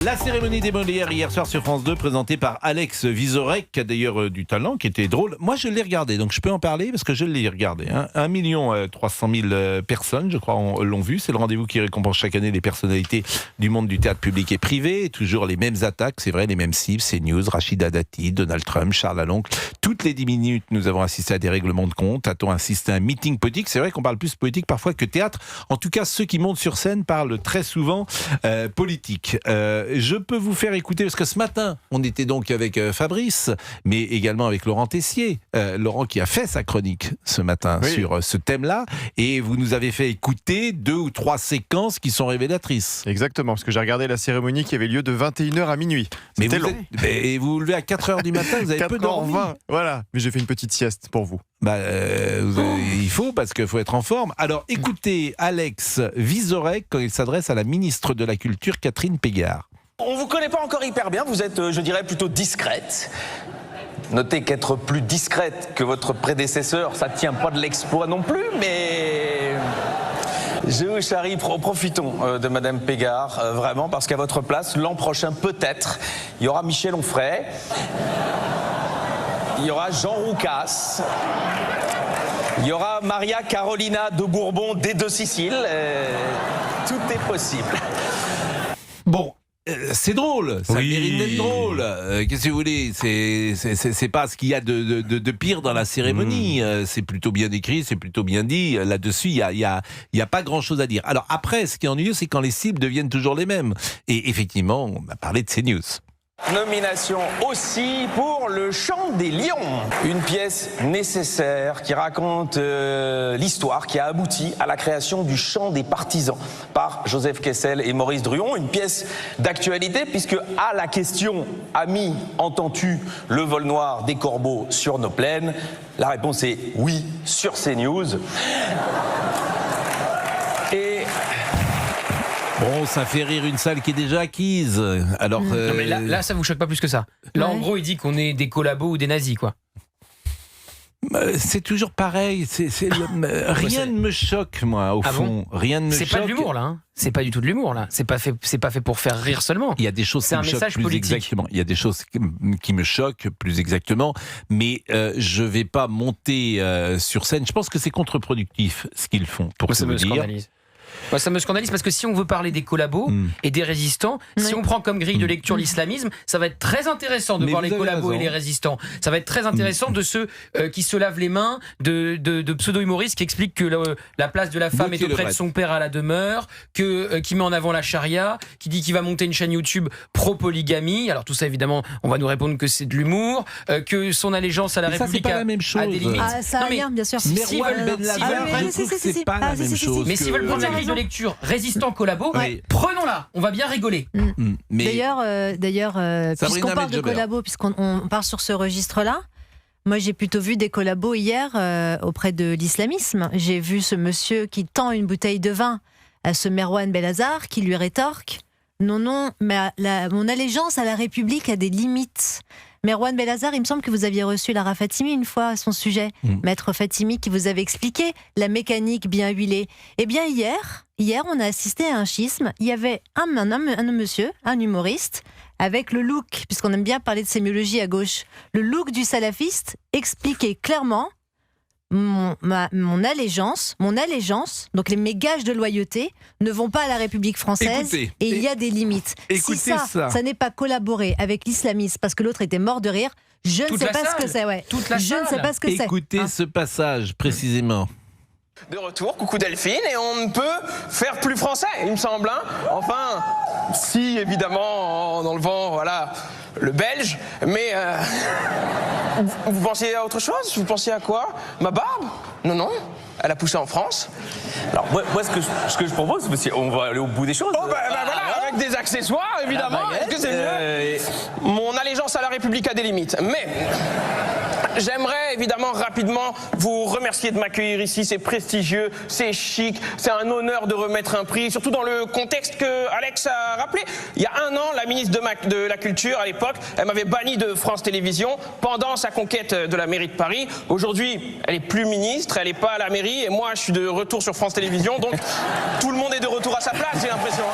La cérémonie des Molières hier soir sur France 2, présentée par Alex Vizorek, qui a d'ailleurs du talent, qui était drôle. Moi, je l'ai regardé, donc je peux en parler parce que je l'ai regardé. 1 300 000 personnes, je crois, l'ont vu. C'est le rendez-vous qui récompense chaque année les personnalités du monde du théâtre public et privé. Et toujours les mêmes attaques, c'est vrai, les mêmes cibles. CNews, Rachida Dati, Donald Trump, Charles Lalonde. Toutes les 10 minutes, nous avons assisté à des règlements de compte. A-t-on assisté à un meeting politique? C'est vrai qu'on parle plus politique parfois que théâtre. En tout cas, ceux qui montent sur scène parlent très souvent politique. Je peux vous faire écouter, parce que ce matin, on était donc avec Fabrice, mais également avec Laurent Tessier. Laurent qui a fait sa chronique ce matin sur ce thème-là, et vous nous avez fait écouter 2 ou 3 séquences qui sont révélatrices. Exactement, parce que j'ai regardé la cérémonie qui avait lieu de 21h à minuit. C'était long. Et vous vous levez à 4h du matin, vous avez peu dormi. 4h20, voilà. Mais j'ai fait une petite sieste pour vous. Il faut, parce qu'il faut être en forme. Alors écoutez Alex Vizorek quand il s'adresse à la ministre de la Culture, Catherine Pégard. On vous connaît pas encore hyper bien, vous êtes, je dirais, plutôt discrète. Notez qu'être plus discrète que votre prédécesseur, ça tient pas de l'exploit non plus, mais... Je vous charrie, profitons de Madame Pégard, vraiment, parce qu'à votre place, l'an prochain, peut-être, il y aura Michel Onfray, il y aura Jean Roucas, il y aura Maria Carolina de Bourbon des Deux Siciles, tout est possible. Bon. C'est drôle, ça mérite d'être drôle. Qu'est-ce que vous voulez? C'est pas ce qu'il y a de pire dans la cérémonie. C'est plutôt bien écrit, c'est plutôt bien dit. Là-dessus, il y a pas grand-chose à dire. Alors après, ce qui est ennuyeux, c'est quand les cibles deviennent toujours les mêmes. Et effectivement, on a parlé de CNews. Nomination aussi pour Le Chant des Lions, une pièce nécessaire qui raconte l'histoire qui a abouti à la création du Chant des Partisans par Joseph Kessel et Maurice Druon, une pièce d'actualité puisque à la question « Ami, entends-tu le vol noir des corbeaux sur nos plaines ?» la réponse est « Oui » sur CNews. Et... Bon, ça fait rire une salle qui est déjà acquise. Alors, non mais là, ça vous choque pas plus que ça. Là, en gros, il dit qu'on est des collabos ou des nazis, quoi. C'est toujours pareil. Rien ne me choque, moi, au fond. Bon, rien ne me choque. C'est pas de l'humour, là. C'est pas du tout de l'humour, là. C'est pas fait pour faire rire seulement. Il y a des choses qui me choquent plus exactement. Il y a des choses qui me choquent plus exactement. Mais je vais pas monter sur scène. Je pense que c'est contre-productif ce qu'ils font. Pour ça me scandalise. Moi, ça me scandalise parce que si on veut parler des collabos et des résistants, si on prend comme grille de lecture l'islamisme, ça va être très intéressant de voir les collabos et les résistants. Ça va être très intéressant de ceux qui se lavent les mains, de pseudo-humoristes qui expliquent que la place de la femme est auprès de son père à la demeure, qui met en avant la charia, qui dit qu'il va monter une chaîne YouTube pro-polygamie. Alors tout ça, évidemment, on va nous répondre que c'est de l'humour, que son allégeance à la République a des limites. Ah, ça a rien, bien sûr. Mais c'est pas la même chose. Mais s'ils veulent prendre la grille de lecture résistant collabo, prenons-la, on va bien rigoler. D'ailleurs, puisqu'on parle de collabo, puisqu'on part sur ce registre-là, moi j'ai plutôt vu des collabos hier auprès de l'islamisme. J'ai vu ce monsieur qui tend une bouteille de vin à ce Merwan Belhazar qui lui rétorque « Non, mais mon allégeance à la République a des limites ». Merwan Belhazar, il me semble que vous aviez reçu Lara Fatimi une fois à son sujet. Maître Fatimi qui vous avait expliqué la mécanique bien huilée. Eh bien hier, on a assisté à un schisme. Il y avait un monsieur, un humoriste, avec le look, puisqu'on aime bien parler de sémiologie à gauche, le look du salafiste expliquait clairement mon allégeance, donc mes gages de loyauté ne vont pas à la République française. Et il y a des limites. Si ça n'est pas collaborer avec l'islamisme parce que l'autre était mort de rire, je ne sais pas ce que c'est. Je ne sais pas ce que c'est. Écoutez ce passage précisément. De retour, coucou Delphine, et on ne peut faire plus français, il me semble. Enfin, si évidemment en enlevant, voilà, le belge, mais vous pensiez à autre chose? Vous pensiez à quoi? Ma barbe? Non, elle a poussé en France. Alors moi ce que je propose, c'est on va aller au bout des choses. Oh voilà, avec des accessoires évidemment. Est-ce que c'est mieux? Mon allégeance à la République a des limites, mais j'aimerais évidemment rapidement vous remercier de m'accueillir ici, c'est prestigieux, c'est chic, c'est un honneur de remettre un prix, surtout dans le contexte que Alex a rappelé. Il y a 1 an, la ministre de la Culture à l'époque, elle m'avait banni de France Télévisions pendant sa conquête de la mairie de Paris. Aujourd'hui, elle est plus ministre, elle n'est pas à la mairie, et moi je suis de retour sur France Télévisions, donc tout le monde est de retour à sa place, j'ai l'impression.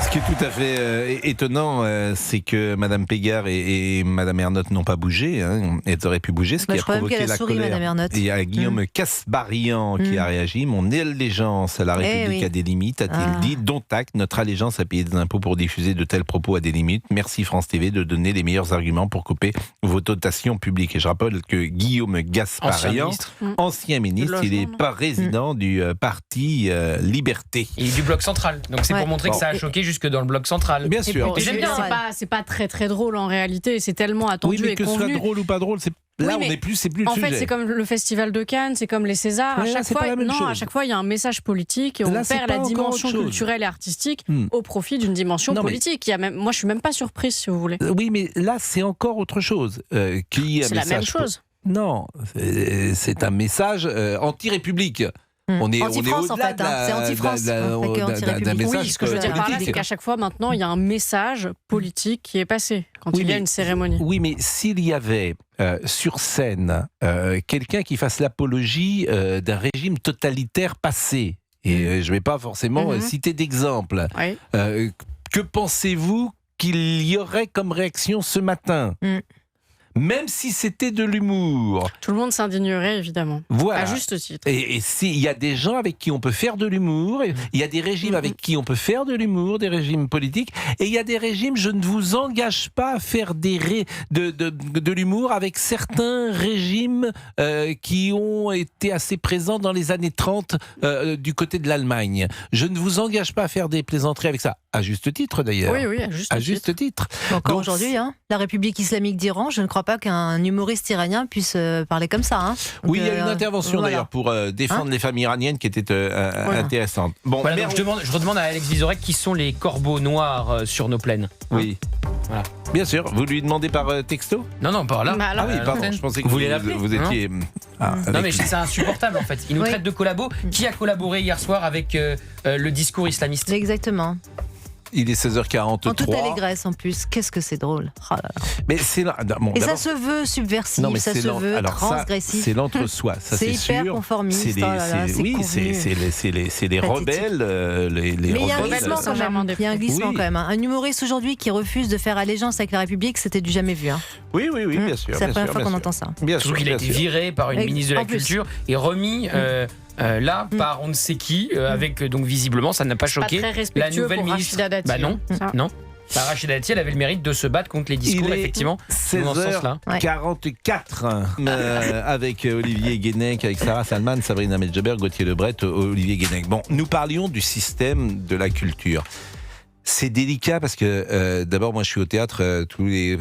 Ce qui est tout à fait étonnant, c'est que Madame Pégard et Madame Ernotte n'ont pas bougé. Hein. Elles auraient pu bouger, ce qui a provoqué la colère. Il y a Guillaume Casbarian qui a réagi. Mon allégeance à la République a des limites, a-t-il dit. Dont acte, notre allégeance à payer des impôts pour diffuser de tels propos a des limites. Merci France TV de donner les meilleurs arguments pour couper vos dotations publiques. Et je rappelle que Guillaume Casbarian, ancien ministre, il est président du parti Liberté. Et du bloc central. Donc c'est pour montrer que ça a choqué jusque dans le bloc central. Bien sûr. Et j'aime bien. C'est pas très drôle en réalité. C'est tellement attendu et convenu. Oui, mais que ce soit drôle ou pas drôle, c'est là on n'est plus, c'est plus le sujet. En fait, c'est comme le Festival de Cannes, c'est comme les Césars. À chaque fois, il y a un message politique et on perd la dimension culturelle et artistique au profit d'une dimension politique. Moi, je suis même pas surprise, si vous voulez. Oui, mais là, c'est encore autre chose. C'est la même chose. Non, c'est un message anti-république. On est anti-France, en fait. C'est anti-France. Oui, ce que je veux dire par là, c'est qu'à chaque fois, maintenant, il y a un message politique qui est passé quand il y a une cérémonie. Oui, mais s'il y avait sur scène quelqu'un qui fasse l'apologie d'un régime totalitaire passé, et je ne vais pas forcément citer d'exemple, que pensez-vous qu'il y aurait comme réaction ce matin ? Même si c'était de l'humour. Tout le monde s'indignerait, évidemment. Voilà. À juste titre. Et s'il y a des gens avec qui on peut faire de l'humour, il y a des régimes avec qui on peut faire de l'humour, des régimes politiques, et il y a des régimes, je ne vous engage pas à faire de l'humour avec certains régimes qui ont été assez présents dans les années 30 du côté de l'Allemagne. Je ne vous engage pas à faire des plaisanteries avec ça. À juste titre, d'ailleurs. Oui, à juste titre. Encore aujourd'hui, la République islamique d'Iran, je ne crois pas qu'un humoriste iranien puisse parler comme ça. Donc, oui, il y a une intervention d'ailleurs pour défendre les femmes iraniennes qui était intéressante. Bon, voilà, donc je redemande à Alex Vizorek qui sont les corbeaux noirs sur nos plaines. Oui. Voilà. Bien sûr, vous lui demandez par texto ? Non, par là. Ah oui, pardon, je pensais que vous étiez... non mais c'est insupportable en fait. Il nous traite de collabo. Qui a collaboré hier soir avec le discours islamiste ? Exactement. Il est 16h43. En toute allégresse en plus. Qu'est-ce que c'est drôle. Oh là là. Mais c'est là, et ça se veut subversif, ça se veut transgressif. C'est l'entre-soi, ça c'est sûr. C'est hyper conformiste. C'est les rebelles. Mais il y a un glissement quand même. Il y a un glissement quand même. Un humoriste aujourd'hui qui refuse de faire allégeance avec la République, c'était du jamais vu. Oui, bien sûr. C'est la première fois qu'on entend ça. Surtout qu'il a été viré par une ministre de la Culture et remis... par on ne sait qui, avec donc visiblement ça n'a pas choqué la nouvelle ministre. Dati, non. Rachida Dati, elle avait le mérite de se battre contre les discours, effectivement. 16h44 avec Olivier Guénec, avec Sarah Salman, Sabrina Medjeber, Gauthier Lebret, Olivier Guénec. Bon, nous parlions du système de la culture. C'est délicat parce que d'abord moi je suis au théâtre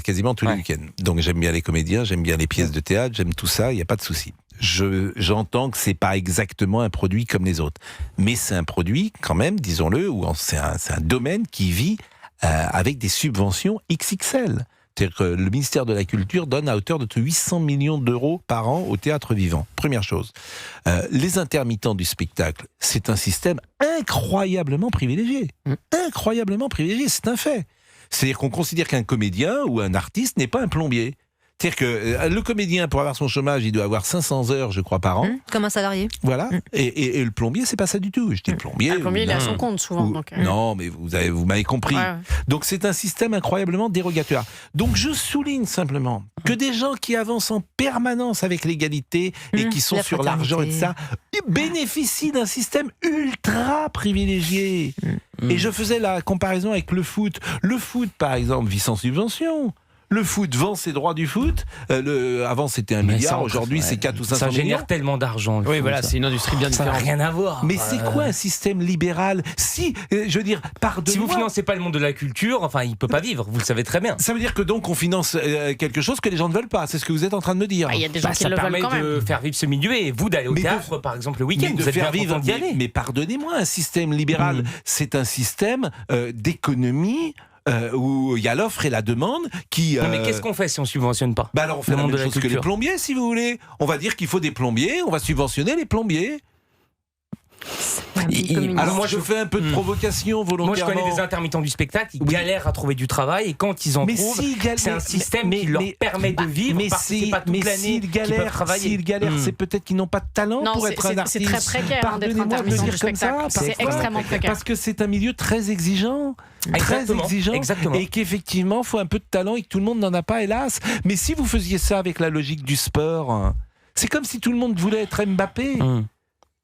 quasiment tous les week-ends. Donc j'aime bien les comédiens, j'aime bien les pièces de théâtre, j'aime tout ça, il n'y a pas de souci. J'entends que c'est pas exactement un produit comme les autres, mais c'est un produit quand même, disons-le, ou c'est un domaine qui vit avec des subventions XXL. C'est-à-dire que le ministère de la Culture donne à hauteur de 800 millions d'euros par an au théâtre vivant. Première chose. Les intermittents du spectacle, c'est un système incroyablement privilégié. Incroyablement privilégié, c'est un fait. C'est-à-dire qu'on considère qu'un comédien ou un artiste n'est pas un plombier. C'est-à-dire que le comédien, pour avoir son chomage, il doit avoir 500 heures, je crois, par an. Comme un salarié. Voilà. Et le plombier, c'est pas ça du tout. Je dis plombier. Le plombier, il est à son compte, souvent. Non, mais vous m'avez compris. Ouais. Donc, c'est un système incroyablement dérogatoire. Donc, je souligne simplement que des gens qui avancent en permanence avec l'égalité et qui sont sur l'argent et de ça, bénéficient d'un système ultra privilégié. Et je faisais la comparaison avec le foot. Le foot, par exemple, vit sans subvention. Le foot vend ses droits du foot. Avant, c'était 1 milliard. Aujourd'hui, c'est 4 ou 500 millions. Ça génère tellement d'argent. Oui, voilà, c'est une industrie bien différente. Ça n'a rien à voir. Mais c'est quoi un système libéral ? Si, je veux dire, pardonnez-moi. Si vous financez pas le monde de la culture, enfin, il peut pas vivre. Vous le savez très bien. Ça veut dire que donc on finance quelque chose que les gens ne veulent pas. C'est ce que vous êtes en train de me dire. Il y a des gens qui le veulent quand même. Ça permet de faire vivre ce milieu et vous d'aller au théâtre, par exemple, le week-end. De faire vivre d'y aller. Mais pardonnez-moi, un système libéral, c'est un système d'économie. Où il y a l'offre et la demande qui... Mais qu'est-ce qu'on fait si on subventionne pas ? Alors on fait la même chose que les plombiers, si vous voulez. On va dire qu'il faut des plombiers, on va subventionner les plombiers. Alors moi je fais un peu de provocation volontairement. Moi je connais des intermittents du spectacle qui galèrent à trouver du travail et quand ils en trouvent, c'est un système qui leur permet de vivre parce que c'est pas toute l'année qu'ils peuvent travailler. S'ils galèrent, c'est peut-être qu'ils n'ont pas de talent pour être un artiste. C'est très précaire d'être intermittent du spectacle. C'est extrêmement précaire. Parce que c'est un milieu très exigeant. Exactement. Et qu'effectivement, il faut un peu de talent et que tout le monde n'en a pas, hélas. Mais si vous faisiez ça avec la logique du sport, c'est comme si tout le monde voulait être Mbappé.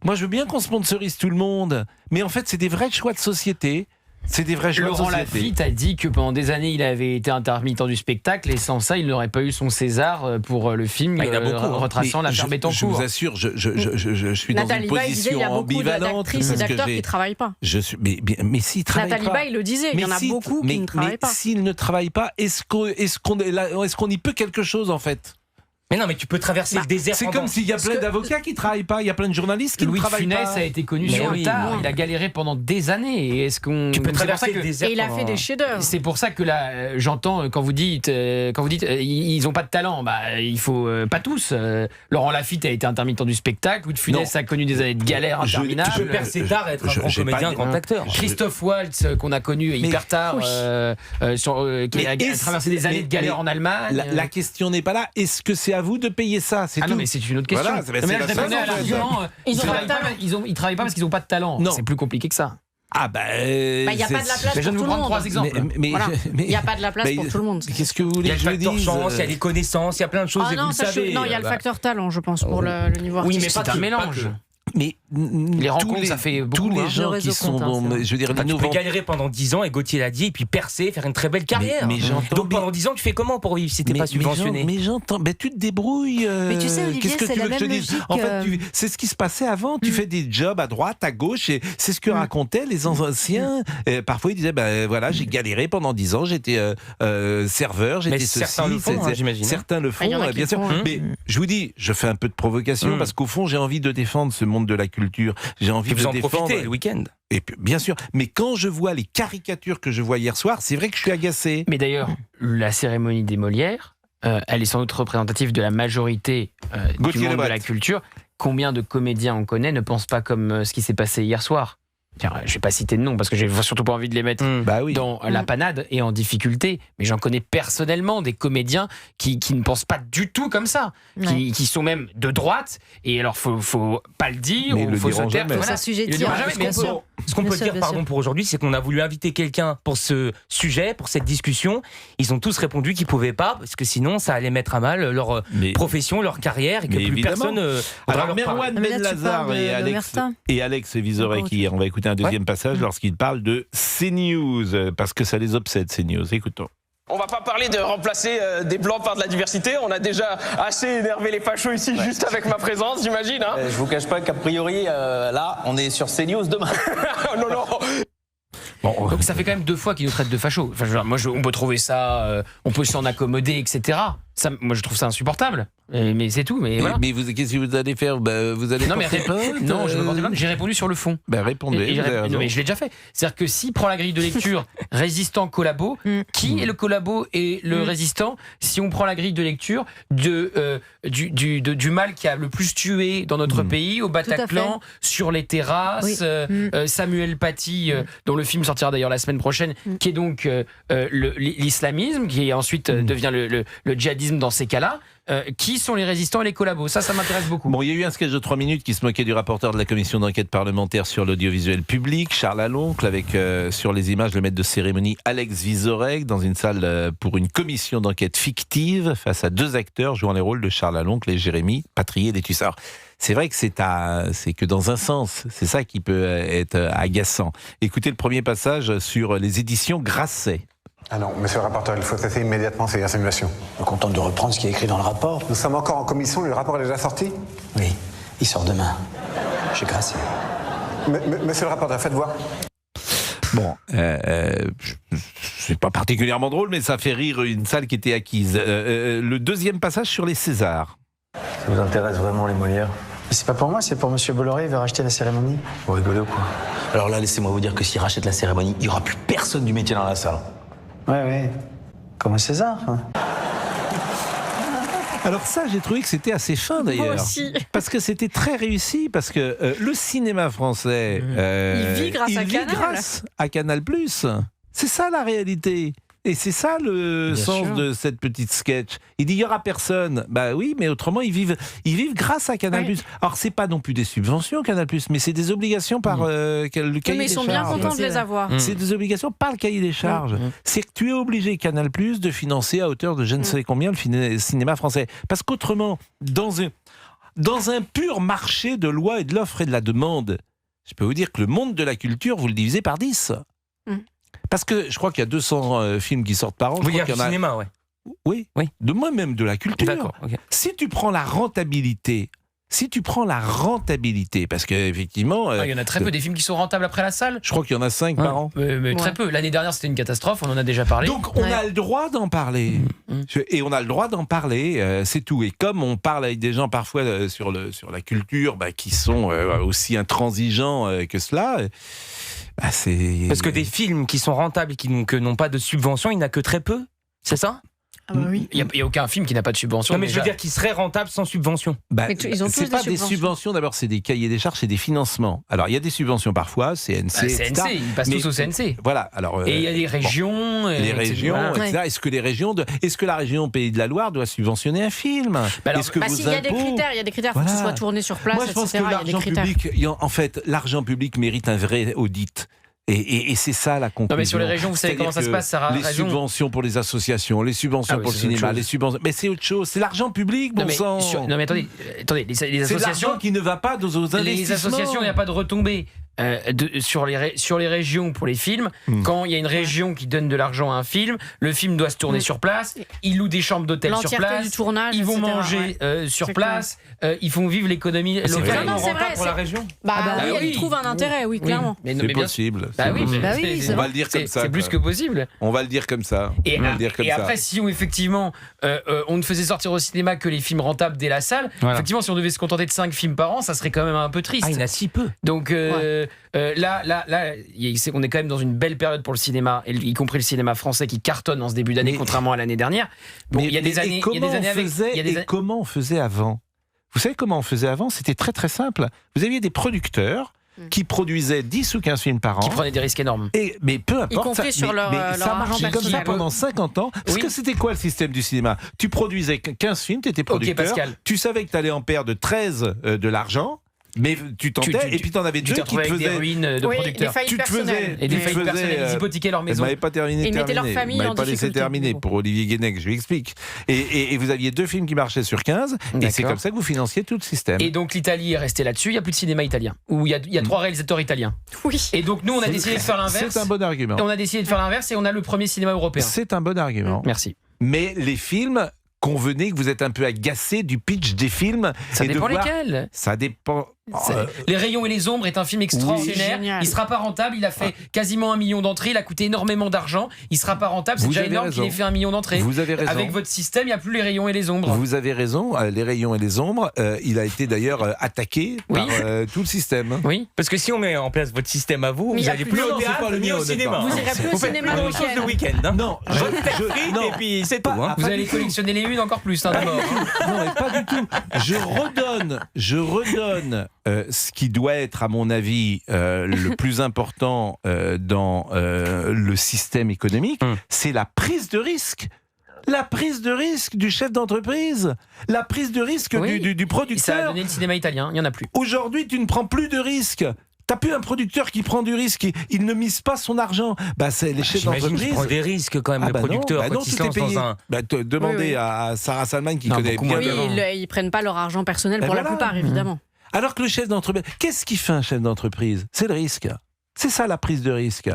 Moi, je veux bien qu'on sponsorise tout le monde, mais en fait, c'est des vrais choix de société. C'est des vrais choix de société. Laurent Lafitte a dit que pendant des années, il avait été intermittent du spectacle et sans ça, il n'aurait pas eu son César pour le film retraçant l'affaire Bettencourt. Je vous assure, je suis dans une position ambivalente. Il y a beaucoup d'actrices et d'acteurs qui ne travaillent pas. Mais s'ils travaillent pas... Nathalie Baye le disait, il y en a beaucoup qui ne travaillent pas. Mais s'ils ne travaillent pas, est-ce qu'on y peut quelque chose, en fait ? Mais non, mais tu peux traverser le désert. C'est comme s'il y a plein d'avocats qui ne travaillent pas, il y a plein de journalistes qui ne travaillent pas. Louis de Funès a été connu sur le tard, il a galéré pendant des années. Et est-ce qu'on tu peux traverser le désert et il a fait des chefs-d'œuvre. C'est pour ça que là, j'entends quand vous dites ils n'ont pas de talent, il faut pas tous. Laurent Lafitte a été intermittent du spectacle, Louis de Funès a connu des années de galère interminables. Tu peux percer tard et être un grand comédien, un grand acteur. Christophe Waltz qu'on a connu hyper tard, qui a traversé des années de galère en Allemagne. La question n'est pas là. Est-ce que c'est à vous de payer ça? Non, mais c'est une autre question. Ils travaillent pas parce qu'ils n'ont pas de talent. C'est plus compliqué que ça. Il n'y a pas de la place pour tout le monde. Je viens de vous prendre 3 exemples. Il n'y a pas de la place pour tout le monde. Qu'est-ce que vous voulez que je dise? Il y a le facteur chance, il y a les connaissances, il y a plein de choses. Il y a le facteur talent, je pense, pour le niveau artistique. Oui, mais c'est un mélange. Mais les rencontres, ça fait beaucoup. Tous les gens qui sont je veux dire, tu peux galérer pendant 10 ans, et Gauthier l'a dit, et puis percer, faire une très belle carrière. Donc pendant 10 ans, tu fais comment pour vivre si t'es pas subventionné? Mais j'entends, tu te débrouilles. Mais tu sais, Olivier, qu'est-ce que tu veux que je te dise? En fait, c'est ce qui se passait avant. Tu fais des jobs à droite, à gauche, et c'est ce que racontaient les anciens. Parfois, ils disaient, voilà, j'ai galéré pendant 10 ans, j'étais serveur, j'étais ceci. Certains le font, j'imagine. Certains le font, bien sûr. Mais je vous dis, je fais un peu de provocation parce qu'au fond, j'ai envie de défendre ce monde de la culture. J'ai envie de défendre. Profiter le week-end. Et puis, bien sûr, mais quand je vois les caricatures que je vois hier soir, c'est vrai que je suis agacé. Mais d'ailleurs, la cérémonie des Molières, elle est sans doute représentative de la majorité du monde de la culture. Combien de comédiens on connaît ne pensent pas comme ce qui s'est passé hier soir? Tiens, je ne vais pas citer de nom parce que j'ai surtout pas envie de les mettre dans la panade et en difficulté, mais j'en connais personnellement des comédiens qui ne pensent pas du tout comme ça, qui sont même de droite, et alors faut pas le dire, il faut se taire. Ce qu'on peut dire, pour aujourd'hui, c'est qu'on a voulu inviter quelqu'un pour ce sujet, pour cette discussion. Ils ont tous répondu qu'ils pouvaient pas, parce que sinon ça allait mettre à mal leur profession, leur carrière, et que plus personne. Alors Merwan Ben Lazar et Alex Vizorek hier, on va écouter un deuxième passage lorsqu'il parle de CNews, parce que ça les obsède, CNews. Écoutons. On va pas parler de remplacer des blancs par de la diversité. On a déjà assez énervé les fachos ici juste avec ma présence, j'imagine. Je vous cache pas qu'a priori, là, on est sur CNews demain. Non. Bon, donc ça fait quand même 2 fois qu'ils nous traitent de fachos. On peut trouver ça, on peut s'en accommoder, etc. Moi, je trouve ça insupportable. Mais c'est tout. Mais qu'est-ce que vous allez faire? Vous allez non, je me porte plainte. J'ai répondu sur le fond. Répondez. Non, mais je l'ai déjà fait. C'est-à-dire que s'il prend la grille de lecture résistant collabo, qui est le collabo et le résistant? Si on prend la grille de lecture du mal qui a le plus tué dans notre pays, au Bataclan, sur les terrasses, Samuel Paty, dont le film sortira d'ailleurs la semaine prochaine, qui est donc l'islamisme, qui ensuite devient le djihadisme dans ces cas-là. Qui sont les résistants et les collabos? Ça m'intéresse beaucoup. Bon, il y a eu un sketch de 3 minutes qui se moquait du rapporteur de la commission d'enquête parlementaire sur l'audiovisuel public, Charles Aloncle, avec sur les images le maître de cérémonie Alex Vizorek dans une salle pour une commission d'enquête fictive face à 2 acteurs jouant les rôles de Charles Aloncle et Jérémy Patrier des Tussards. C'est vrai que c'est que dans un sens, c'est ça qui peut être agaçant. Écoutez le premier passage sur les éditions Grasset. Ah non, monsieur le rapporteur, il faut cesser immédiatement ces insinuations. Je me contente de reprendre ce qui est écrit dans le rapport. Nous sommes encore en commission, le rapport est déjà sorti? Oui, il sort demain. Chez Grasset. Monsieur le rapporteur, faites voir. Bon, c'est pas particulièrement drôle, mais ça fait rire une salle qui était acquise. Le deuxième passage sur les Césars. Ça vous intéresse vraiment les Molières? C'est pas pour moi, c'est pour monsieur Bolloré, il veut racheter la cérémonie. Vous rigolez ou quoi? Alors là, laissez-moi vous dire que s'il rachète la cérémonie, il n'y aura plus personne du métier dans la salle. Ouais, comme un César. Alors ça, j'ai trouvé que c'était assez fin d'ailleurs. Moi aussi. Parce que c'était très réussi, parce que le cinéma français, il vit grâce à Canal. C'est ça la réalité. Et c'est ça le sens de cette petite sketch. Il dit il y aura personne. Bah oui, mais autrement ils vivent grâce à Canal+. Ouais. Alors c'est pas non plus des subventions Canal+, mais c'est des obligations par le cahier des charges. Mais ils sont bien contents de les avoir. C'est des obligations par le cahier des charges. C'est que tu es obligé Canal+ de financer à hauteur de je ne sais combien le cinéma français. Parce qu'autrement, dans un pur marché de loi et de l'offre et de la demande, je peux vous dire que le monde de la culture, vous le divisez par 10. Parce que je crois qu'il y a 200 films qui sortent par an. Vous dire du cinéma, ouais. Oui. De moi-même de la culture. D'accord, okay. Si tu prends la rentabilité, parce qu'effectivement... il y en a très peu des films qui sont rentables après la salle. Je crois qu'il y en a 5 par an. Mais très peu. L'année dernière, c'était une catastrophe, on en a déjà parlé. Donc, on a le droit d'en parler. Et on a le droit d'en parler, c'est tout. Et comme on parle avec des gens parfois sur la culture, qui sont aussi intransigeants que cela... c'est... Parce que des films qui sont rentables et qui n'ont pas de subvention, il n'y en a que très peu, c'est ça ? Oui. Il n'y a aucun film qui n'a pas de subvention. Non, mais je veux dire qui serait rentable sans subvention. Ils ont c'est pas des subventions, d'abord, c'est des cahiers des charges, c'est des financements. Alors, il y a des subventions parfois, CNC, CNC, ils passent tous au CNC. Voilà. Alors, et il y a des régions. Les régions, etc. Est-ce que la région Pays de la Loire doit subventionner un film ? Il y a des critères, il faut que ce soit tourné sur place, Moi, je pense etc. que l'argent public, en fait, l'argent public mérite un vrai audit. Et c'est ça la conclusion. Non mais sur les régions, vous savez comment ça se passe, Sarah. Les subventions pour les associations, les subventions pour le cinéma, les subventions. Mais c'est autre chose, c'est l'argent public, bon sang. Non mais attendez, les associations. C'est l'argent qui ne va pas aux investissements. Les associations, il n'y a pas de retombées. Sur les régions pour les films, quand il y a une région qui donne de l'argent à un film, le film doit se tourner sur place, ils louent des chambres d'hôtel sur place, du tournage, ils vont manger sur place, ils font vivre l'économie locale. C'est vraiment rentable pour la région. Ils trouvent un intérêt, oui, clairement. C'est possible. On va le dire comme ça. C'est plus que possible. On va le dire comme ça. Et après, si effectivement on ne faisait sortir au cinéma que les films rentables dès la salle, effectivement, si on devait se contenter de 5 films par an, ça serait quand même un peu triste. Il y en a si peu. Donc là, on est quand même dans une belle période pour le cinéma, y compris le cinéma français qui cartonne en ce début d'année, contrairement à l'année dernière. Il y a des années avec. Comment on faisait avant ? Vous savez comment on faisait avant ? C'était très très simple. Vous aviez des producteurs qui produisaient 10 ou 15 films par an. Qui prenaient des risques énormes. Mais peu importe. Y compris sur leur ça marchait comme ça pendant 50 ans. Parce que c'était quoi le système du cinéma ? Tu produisais 15 films, tu étais producteur. Tu savais que tu allais en perdre 13 de l'argent. Mais tu tentais, et puis t'en avais 2 qui te faisaient... des ruines de producteurs. Tu te faisais... Et des faillites personnelles, ils hypothéquaient leur maison. Ils m'avaient pas terminé. Ils mettaient leur famille en difficulté. Pas laissé terminer pour Olivier Guénec, je lui explique. Et vous aviez 2 films qui marchaient sur 15, et c'est comme ça que vous financiez tout le système. Et donc l'Italie est restée là-dessus, il n'y a plus de cinéma italien, où il y a 3 réalisateurs italiens. Oui. Et donc nous, on a décidé de faire l'inverse. C'est un bon argument. On a décidé de faire l'inverse, et on a le premier cinéma européen. C'est un bon argument. Merci. Mais les films... Convenez que vous êtes un peu agacé du pitch des films. Ça dépend lesquels. Ça dépend. Les Rayons et les Ombres est un film extraordinaire. Oui, il sera pas rentable. Il a fait quasiment 1 million d'entrées. Il a coûté énormément d'argent. Il sera pas rentable. C'est déjà énorme qu'il ait fait 1 million d'entrées. Vous avez raison. Avec votre système, il n'y a plus les Rayons et les Ombres. Vous avez raison. Les Rayons et les Ombres, il a été d'ailleurs attaqué par tout le système. Oui. Parce que si on met en place votre système à vous, vous n'allez plus au théâtre ni au cinéma. Vous n'irez plus au cinéma le week-end. Non. Et puis c'est tout. Vous allez collectionner les unes encore plus. Non, mais pas du tout. Je redonne ce qui doit être, à mon avis, le plus important dans le système économique, c'est la prise de risque. La prise de risque du chef d'entreprise, la prise de risque du producteur. Ça a donné le cinéma italien, il n'y en a plus. Aujourd'hui, tu ne prends plus de risques. T'as plus un producteur qui prend du risque, il ne mise pas son argent. C'est les chefs d'entreprise. Ils prennent des risques quand même, les producteurs, quand ils se lancent dans un... Demandez à Sarah Salman qui connaît bien. Oui, ils prennent pas leur argent personnel pour la plupart, évidemment. Alors que le chef d'entreprise, qu'est-ce qu'il fait un chef d'entreprise ? C'est le risque. C'est ça la prise de risque.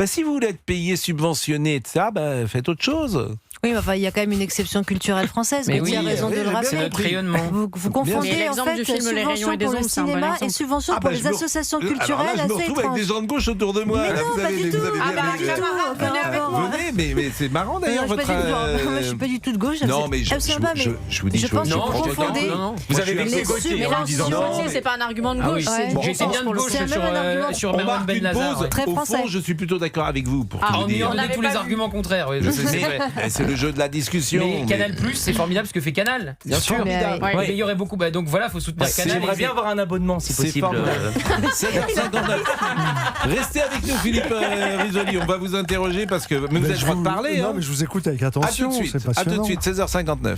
Si vous voulez être payé, subventionné, etc., faites autre chose. Oui, mais il y a quand même une exception culturelle française. Mais il y a raison de le rappeler. C'est notre rayonnement. Vous confondez en fait subvention pour le cinéma et subvention pour les associations culturelles. Je me retrouve avec des gens de gauche autour de moi. Mais non, pas du tout. Venez, mais c'est marrant d'ailleurs votre... Moi, je suis pas du tout de gauche. Non, mais je vous dis... Je pense que vous confondez. Vous avez vexé Gauthier en disant non. C'est pas un argument de gauche. J'ai été bien de gauche sur Merwan Ben Nazar. Très Au français. fond, je suis plutôt d'accord avec vous. On a tous les arguments contraires. C'est jeu de la discussion. Mais Canal+, c'est formidable ce que fait Canal. Bien sûr. Mais il y aurait beaucoup. Donc voilà, il faut soutenir Canal. J'aimerais bien avoir un abonnement si possible. 7h59. Restez avec nous, Philippe Risoli. On va vous interroger parce que vous avez le droit de parler. Non, mais je vous écoute avec attention. À tout de suite, 16h59.